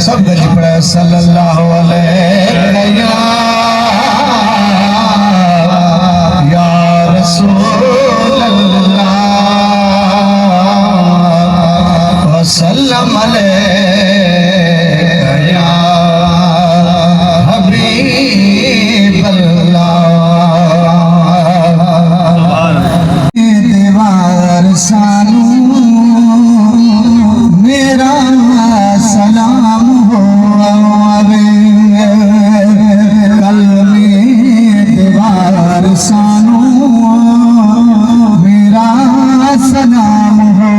सब गजी पड़ा सल्लल्लाहु अलैहि या रसूल अल्लाह वसल्लम अलैहि या हबीब अल्लाह। दीवार सानू मेरा सलाम हो कल में दीवार सानू मेरा सलाम हो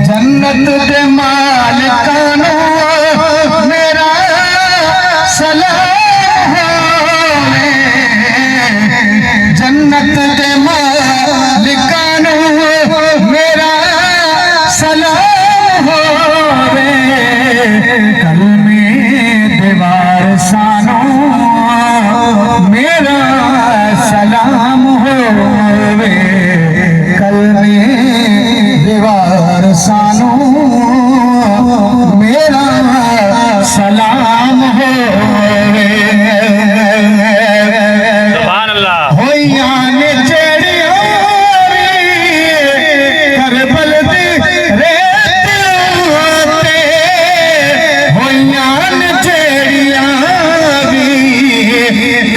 जन्नत दे मालिकानो मेरा सलाम हो जन्नत दे मालिकानो मेरा सलाम कल में दीवार सानो मेरा सलाम हो कल में दीवार सानो मेरा सलाम हो सुभान अल्लाह होइया ने चढ़िया करबल दे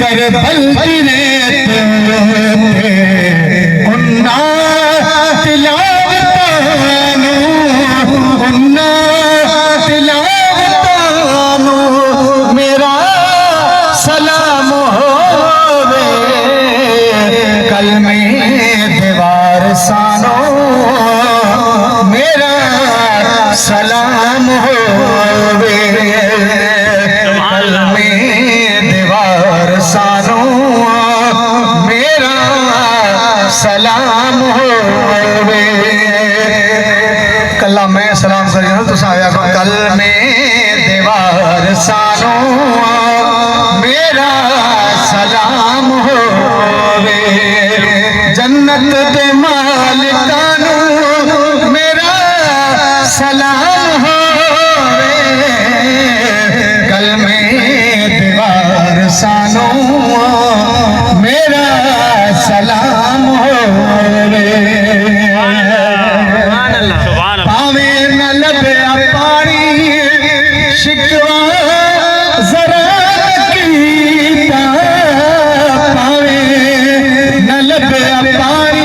करबल की रेत उन्ना तिलावतानो मेरा सलाम होवे कल में दीवार सानो मेरा सलाम होवे कल में दीवार सानो मेरा सलाम होवे कल्ला मैं सलाम करिए तो आया कल में दीवार सानो मेरा सलाम होवे जन्नत दे मालिकानो मेरा सलाम होवे कल में दीवार सानो मेरा सलाम होवे पावे न लभे पानी शिकवा जरा कीता पावे न लभे पानी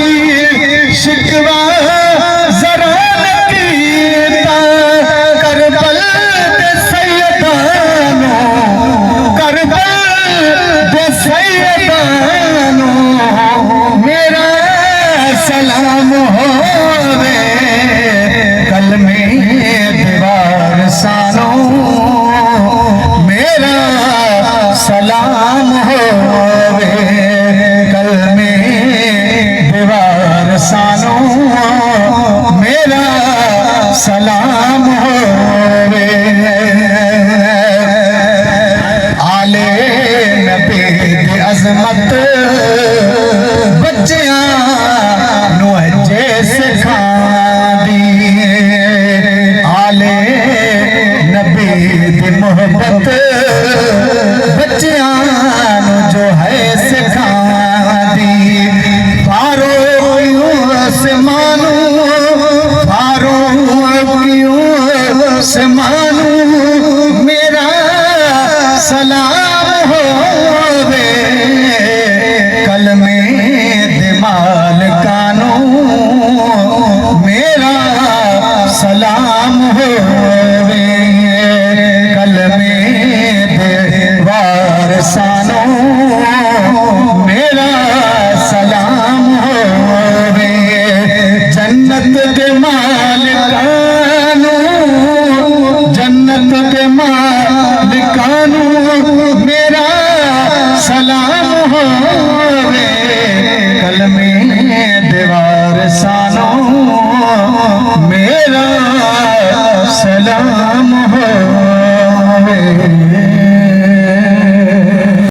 मेरा सलाम होवे।